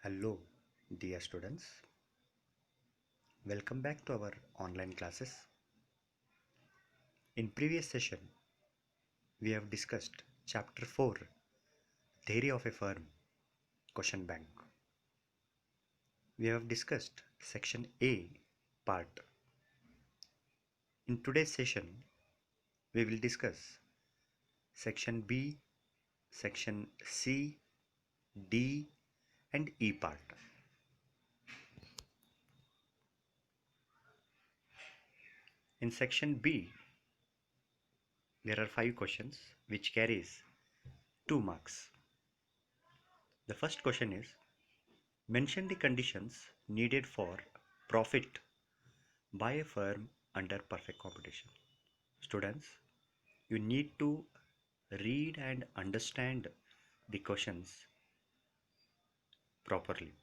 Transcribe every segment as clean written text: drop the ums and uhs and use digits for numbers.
Hello, dear students. Welcome back to our online classes. In previous session, we have discussed Chapter 4, Theory of a Firm, Question Bank. We have discussed Section A, Part. In today's session, we will discuss Section B, Section C, D, and E Part. In Section B, there are 5 questions which carries 2 marks. The first question is, mention the conditions needed for profit by a firm under perfect competition. Students, you need to read and understand the questions properly,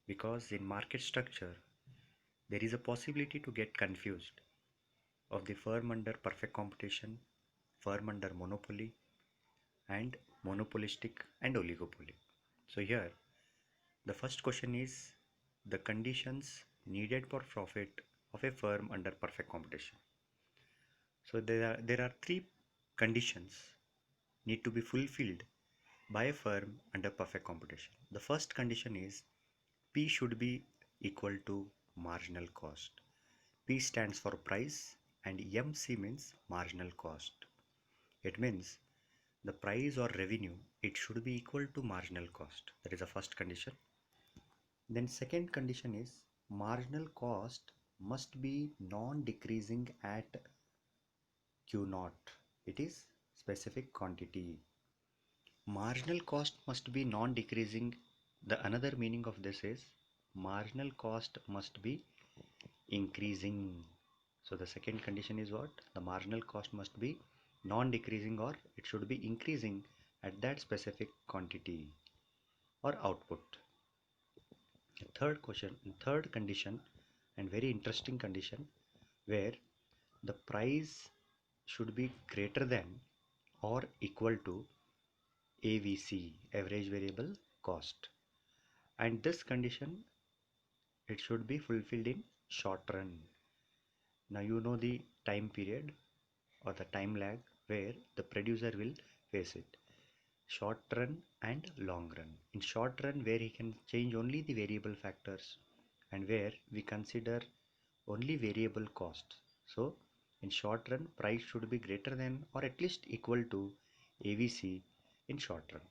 because in market structure there is a possibility to get confused of the firm under perfect competition, firm under monopoly, and monopolistic and oligopoly. So here the first question is the conditions needed for profit of a firm under perfect competition. So there are 3 conditions need to be fulfilled by a firm under perfect competition. The first condition is P should be equal to marginal cost. P stands for price and MC means marginal cost. It means the price or revenue, it should be equal to marginal cost. That is the first condition. Then second condition is marginal cost must be non-decreasing at Q naught. It is specific quantity. Marginal cost must be non-decreasing. The another meaning of this is marginal cost must be increasing. So the second condition is what? The marginal cost must be non-decreasing, or it should be increasing at that specific quantity or output. The third condition, and very interesting condition, where the price should be greater than or equal to AVC, average variable cost, and this condition, it should be fulfilled in short run. Now you know the time period or the time lag where the producer will face it: short run and long run. In short run, where he can change only the variable factors and where we consider only variable costs. So in short run, price should be greater than or at least equal to AVC in short run,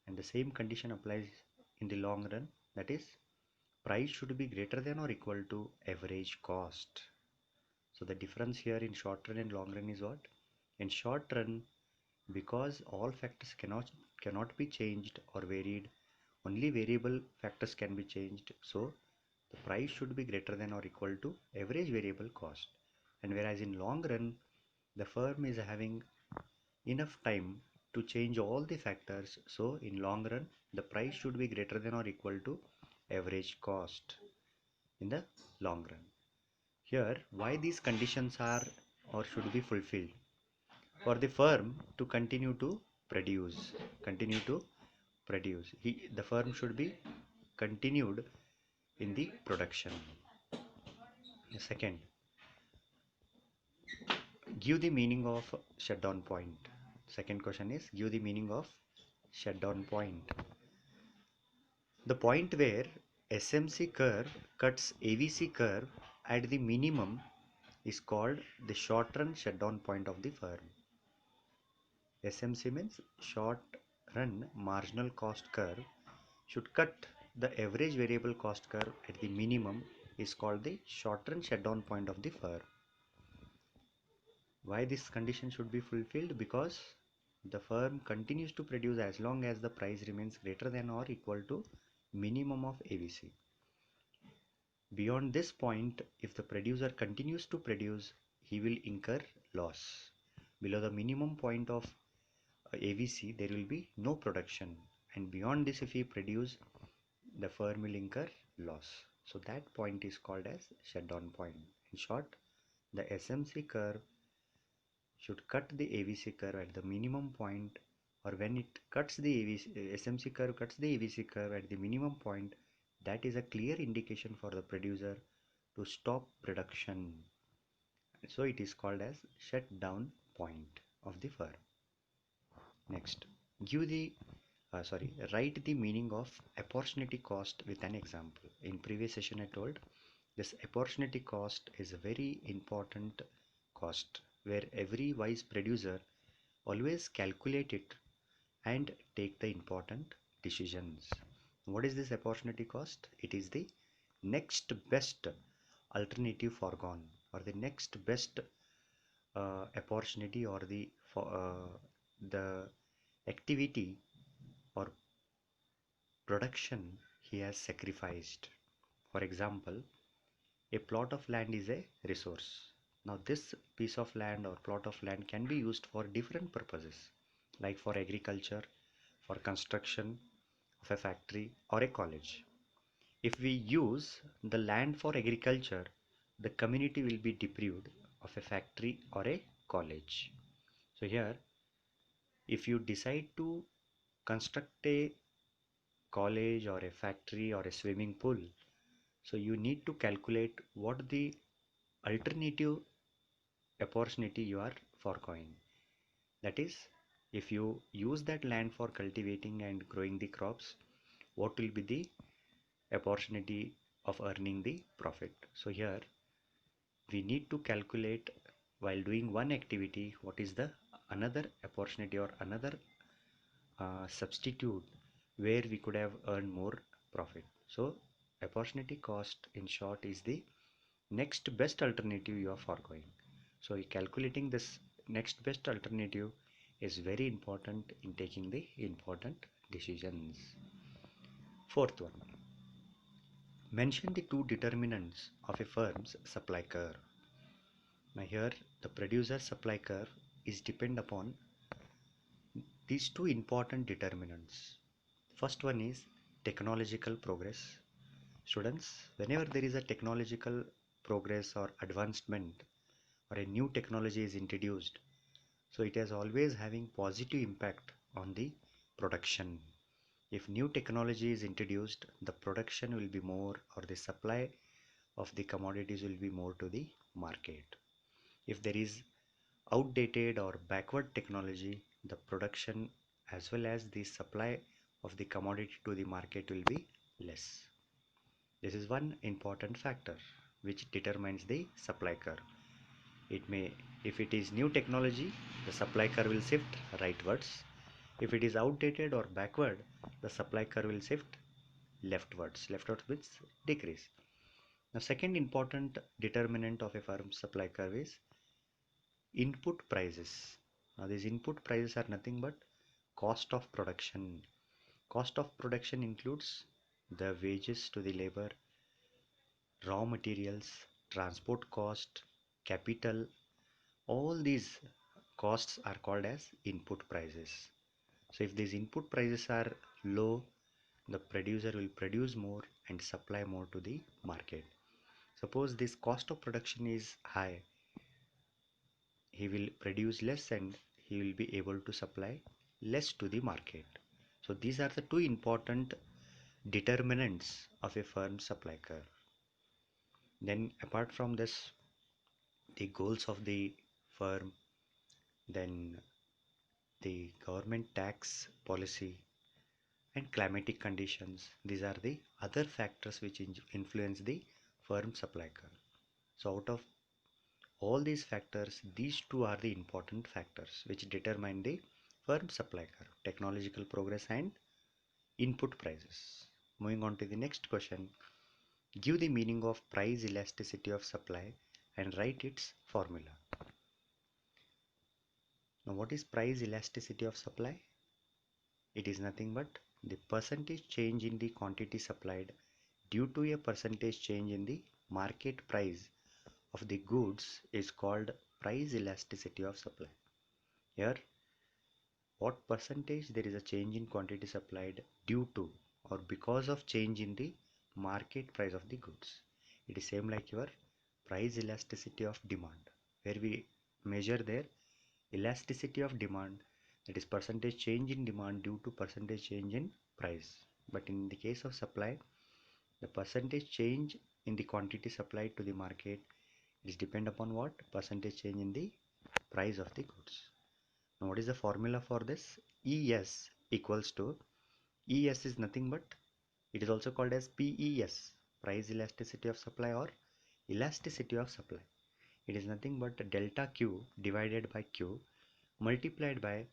and the same condition applies in the long run, that is price should be greater than or equal to average cost. So the difference here in short run and long run is what? In short run, because all factors cannot be changed or varied, only variable factors can be changed, so the price should be greater than or equal to average variable cost. And whereas in long run, the firm is having enough time to change all the factors, so in long run the price should be greater than or equal to average cost in the long run. Here, why these conditions are or should be fulfilled? For the firm to continue to produce, the firm should be continued in the production. Second, give the meaning of shutdown point. Second question is give the meaning of shutdown point. The point where SMC curve cuts AVC curve at the minimum is called the short run shutdown point of the firm. SMC means short run marginal cost curve should cut the average variable cost curve at the minimum is called the short run shutdown point of the firm. Why this condition should be fulfilled? Because the firm continues to produce as long as the price remains greater than or equal to minimum of AVC. Beyond this point, if the producer continues to produce, he will incur loss. Below the minimum point of AVC, there will be no production, and beyond this, if he produce, the firm will incur loss. So that point is called as shutdown point. In short, the SMC curve should cut the AVC curve at the minimum point or when it cuts the SMC curve cuts the ABC curve at the minimum point, that is a clear indication for the producer to stop production. So it is called as shutdown point of the firm. Next, give the write the meaning of opportunity cost with an example. In previous session I told this opportunity cost is a very important cost where every wise producer always calculate it and take the important decisions. What is this opportunity cost? It is the next best alternative foregone, or the next best opportunity, or the activity or production he has sacrificed. For example, a plot of land is a resource. Now this piece of land or plot of land can be used for different purposes, like for agriculture, for construction of a factory or a college. If we use the land for agriculture, the community will be deprived of a factory or a college. So here, if you decide to construct a college or a factory or a swimming pool, so you need to calculate what the alternative opportunity you are foregoing. That is, if you use that land for cultivating and growing the crops, what will be the opportunity of earning the profit? So here we need to calculate, while doing one activity, what is the another opportunity or another substitute where we could have earned more profit. So opportunity cost in short is the next best alternative you are foregoing. So calculating this next best alternative is very important in taking the important decisions. Fourth one, mention the two determinants of a firm's supply curve. Now here the producer supply curve is depend upon these two important determinants. First one is technological progress. Students, whenever there is a technological progress or advancement or a new technology is introduced, so it is always having positive impact on the production. If new technology is introduced, the production will be more, or the supply of the commodities will be more to the market. If there is outdated or backward technology, the production as well as the supply of the commodity to the market will be less. This is one important factor which determines the supply curve. It may, if it is new technology, the supply curve will shift rightwards. If it is outdated or backward, the supply curve will shift leftwards. Leftwards means decrease. Now, second important determinant of a firm's supply curve is input prices. Now, these input prices are nothing but cost of production. Cost of production includes the wages to the labor, raw materials, transport cost, capital. All these costs are called as input prices. So if these input prices are low, the producer will produce more and supply more to the market. Suppose this cost of production is high, he will produce less and he will be able to supply less to the market. So these are the two important determinants of a firm's supply curve. Then apart from this, the goals of the firm, then the government tax policy and climatic conditions, these are the other factors which influence the firm supply curve. So out of all these factors, these two are the important factors which determine the firm supply curve: technological progress and input prices. Moving on to the next question, give the meaning of price elasticity of supply and write its formula. Now what is price elasticity of supply? It is nothing but the percentage change in the quantity supplied due to a percentage change in the market price of the goods is called price elasticity of supply. Here, what percentage there is a change in quantity supplied due to or because of change in the market price of the goods. It is same like your price elasticity of demand, where we measure their elasticity of demand, that is percentage change in demand due to percentage change in price. But in the case of supply, the percentage change in the quantity supplied to the market is depend upon what? Percentage change in the price of the goods. Now what is the formula for this? ES equals to, ES is nothing but, it is also called as PES, price elasticity of supply or elasticity of supply. It is nothing but delta Q divided by Q multiplied by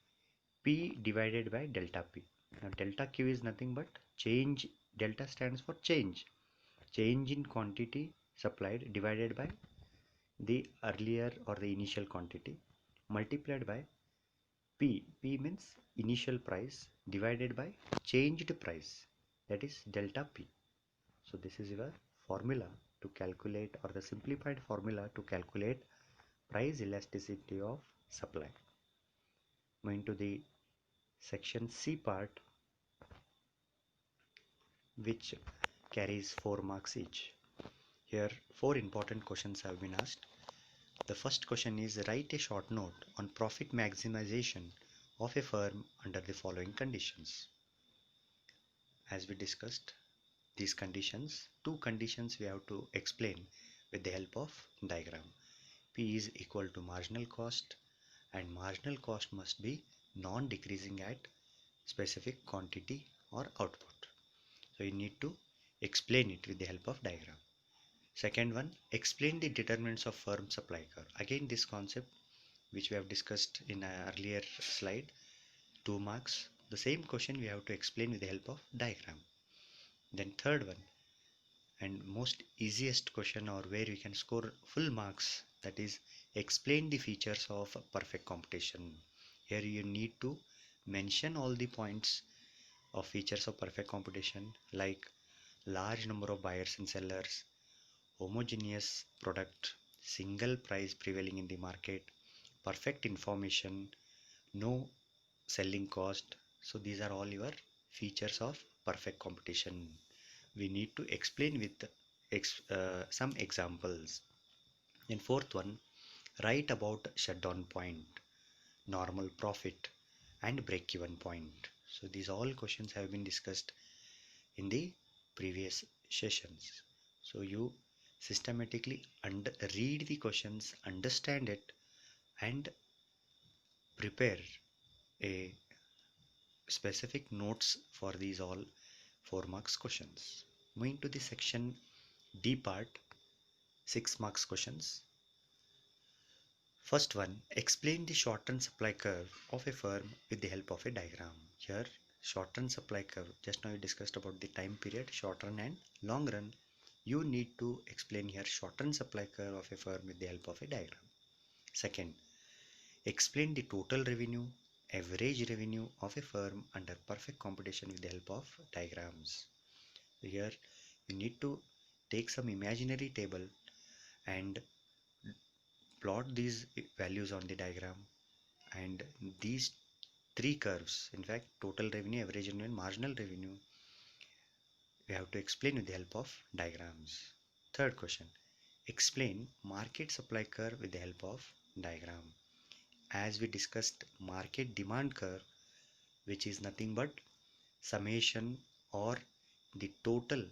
P divided by delta P. Now delta Q is nothing but change, delta stands for change in quantity supplied divided by the earlier or the initial quantity multiplied by P. P means initial price divided by changed price, that is delta P. So this is your formula to calculate, or the simplified formula to calculate price elasticity of supply. Moving to the section C part, which carries 4 marks each. Here 4 important questions have been asked. The first question is, write a short note on profit maximization of a firm under the following conditions. As we discussed these conditions, 2 conditions we have to explain with the help of diagram. P is equal to marginal cost, and marginal cost must be non-decreasing at specific quantity or output. So you need to explain it with the help of diagram. Second one, explain the determinants of firm supply curve. Again this concept which we have discussed in an earlier slide, 2 marks. The same question we have to explain with the help of diagram. Then third one, and most easiest question, or where we can score full marks, that is, explain the features of perfect competition. Here you need to mention all the points of features of perfect competition, like large number of buyers and sellers, homogeneous product, single price prevailing in the market, perfect information, no selling cost. So these are all your features of perfect competition. We need to explain with some examples. And fourth one, write about shutdown point, normal profit, and break-even point. So these all questions have been discussed in the previous sessions. So you systematically read the questions, understand it, and prepare a specific notes for these all 4 marks questions. Moving to the section D part, 6 marks questions. First one, explain the short-term supply curve of a firm with the help of a diagram. Here, short-term supply curve, just now we discussed about the time period, short-run and long-run. You need to explain here short-term supply curve of a firm with the help of a diagram. Second, explain the total revenue, average revenue of a firm under perfect competition with the help of diagrams. Here, you need to take some imaginary table and plot these values on the diagram, and these 3 curves, in fact total revenue, average revenue and marginal revenue, we have to explain with the help of diagrams. Third question, explain market supply curve with the help of diagram. As we discussed, market demand curve, which is nothing but summation or the total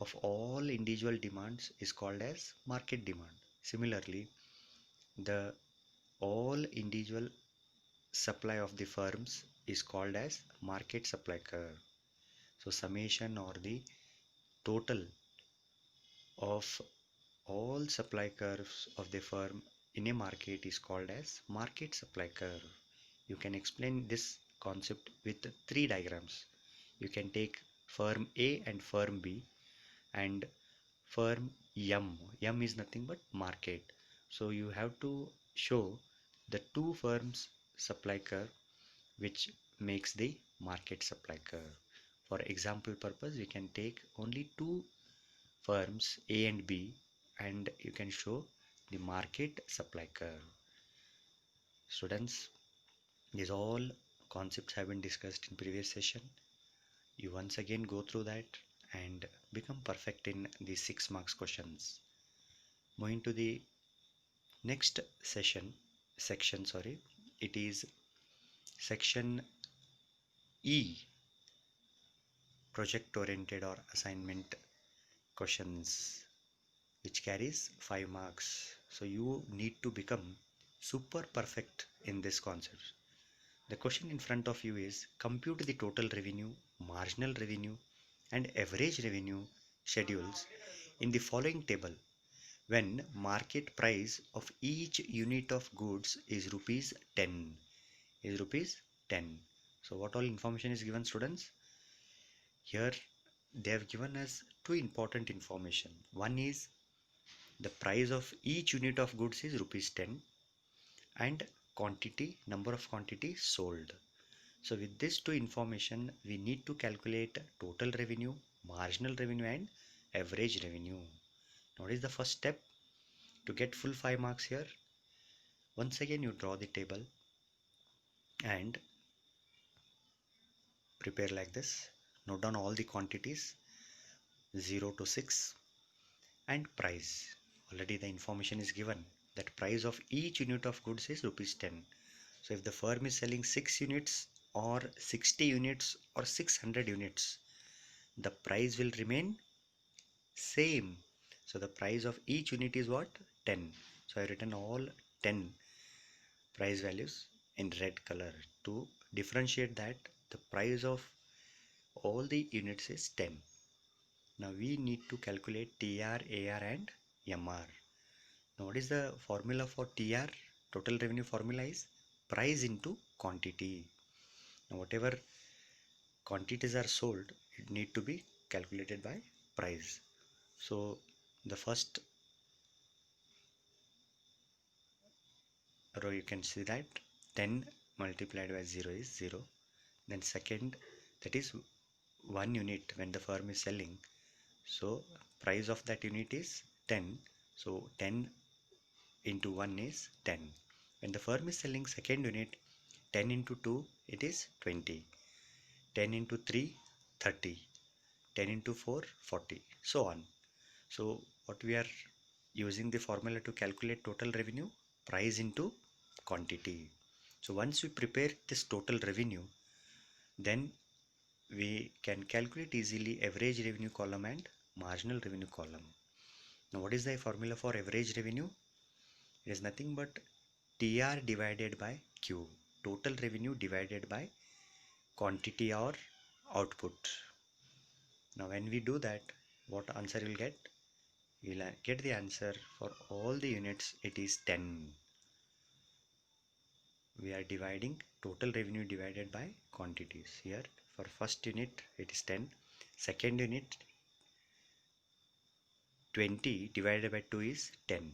of all individual demands, is called as market demand. Similarly, the all individual supply of the firms is called as market supply curve. So summation or the total of all supply curves of the firm in a market is called as market supply curve. You can explain this concept with 3 diagrams. You can take firm A and firm B and firm M. M is nothing but market. So you have to show the 2 firms supply curve which makes the market supply curve. For example purpose, we can take only 2 firms A and B and you can show the market supply curve. Students, these all concepts have been discussed in previous session. You once again go through that and become perfect in the 6 marks questions. Moving to the next section, it is Section E, project oriented or assignment questions, which carries 5 marks. So you need to become super perfect in this concept. The question in front of you is compute the total revenue, marginal revenue and average revenue schedules in the following table when market price of each unit of goods is rupees 10. Is rupees 10. So what all information is given, students? Here they have given us two important information. One is the price of each unit of goods is rupees 10 and quantity, number of quantity sold. So with this two information, we need to calculate total revenue, marginal revenue and average revenue. Now what is the first step to get full 5 marks here? Once again you draw the table and prepare like this. Note down all the quantities 0 to 6 and price. Already the information is given that price of each unit of goods is rupees 10. So if the firm is selling 6 units or 60 units or 600 units, the price will remain same. So the price of each unit is what? 10. So I have written all 10 price values in red color to differentiate that the price of all the units is 10. Now we need to calculate TR, AR and MR. Now what is the formula for TR? Total revenue formula is price into quantity. Now whatever quantities are sold, it need to be calculated by price. So the first row you can see that 10 multiplied by 0 is 0. Then second, that is 1 unit when the firm is selling. So price of that unit is 10. So 10 into 1 is 10. When the firm is selling second unit, 10 into 2 it is 20. 10 into 3 30. 10 into 4 40. So on. So what we are using the formula to calculate total revenue? Price into quantity. So once we prepare this total revenue, then we can calculate easily average revenue column and marginal revenue column. Now what is the formula for average revenue? It is nothing but TR divided by Q, total revenue divided by quantity or output. Now when we do that, what answer we'll get? We'll get the answer for all the units, it is 10. We are dividing total revenue divided by quantities. Here for first unit it is 10, second unit 20 divided by 2 is 10,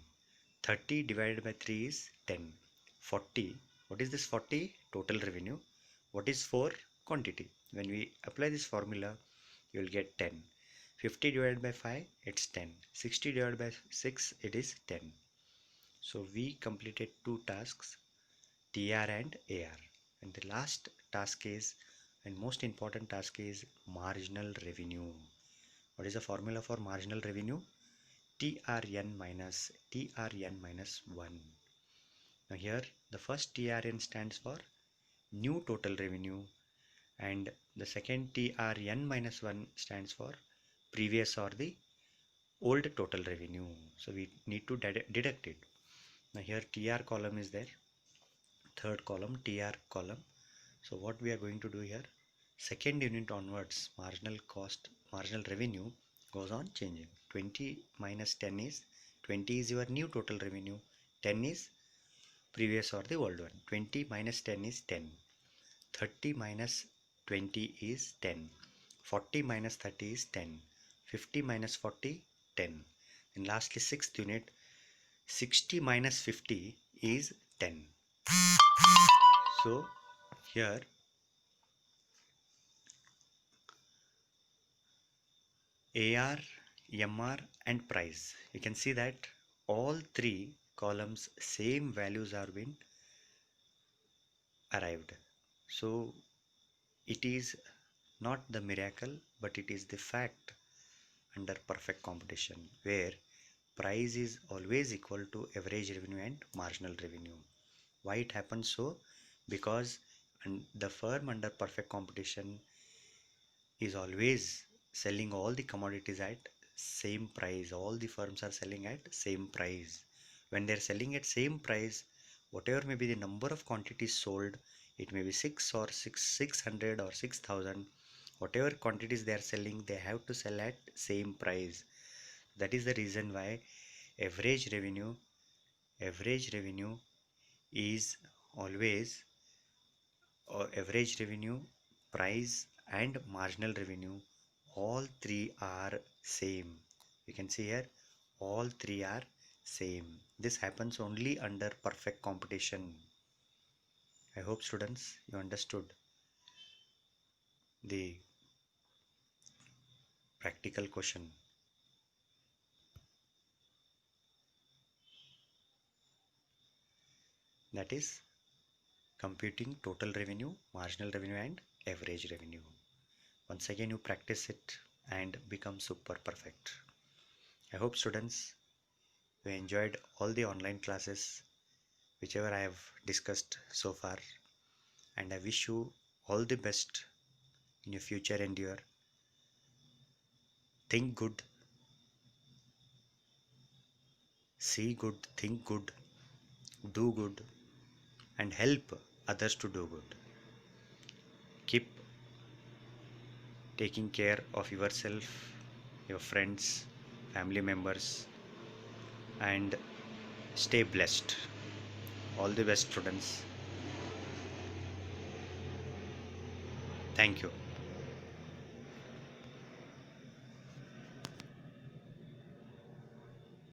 30 divided by 3 is 10, 40. What is this 40? Total revenue. What is 4? Quantity. When we apply this formula, you will get 10. 50 divided by 5, it's 10. 60 divided by 6, it is 10. So we completed two tasks, TR and AR. And the last task is, and most important task is marginal revenue. What is the formula for marginal revenue? TRN minus 1. Now here the first TRN stands for new total revenue and the second TRN minus 1 stands for previous or the old total revenue. So we need to deduct it. Now here TR column is there, third column TR column. So what we are going to do here, second unit onwards, marginal cost, marginal revenue goes on changing. 20 minus 10 is 20 is your new total revenue, 10 is previous or the old one. 20 minus 10 is 10, 30 minus 20 is 10, 40 minus 30 is 10, 50 minus 40 10, and lastly sixth unit 60 minus 50 is 10. So here AR, MR and price, you can see that all three columns same values are been arrived. So it is not the miracle, but it is the fact under perfect competition where price is always equal to average revenue and marginal revenue. Why it happens so? Because and the firm under perfect competition is always selling all the commodities at same price. All the firms are selling at same price. When they're selling at same price, whatever may be the number of quantities sold, it may be 600 or 6,000. Whatever quantities they are selling, they have to sell at same price. That is the reason why average revenue average revenue is always, or average revenue, price and marginal revenue, all three are same. You can see here, all three are same. This happens only under perfect competition. I hope students you understood the practical question. That is computing total revenue, marginal revenue and average revenue. Once again you practice it and become super perfect. I hope students you enjoyed all the online classes whichever I have discussed so far, and I wish you all the best in your future endeavor. Think good, see good, think good, do good, and help others to do good. Keep taking care of yourself, your friends, family members, and stay blessed. All the best, students. Thank you.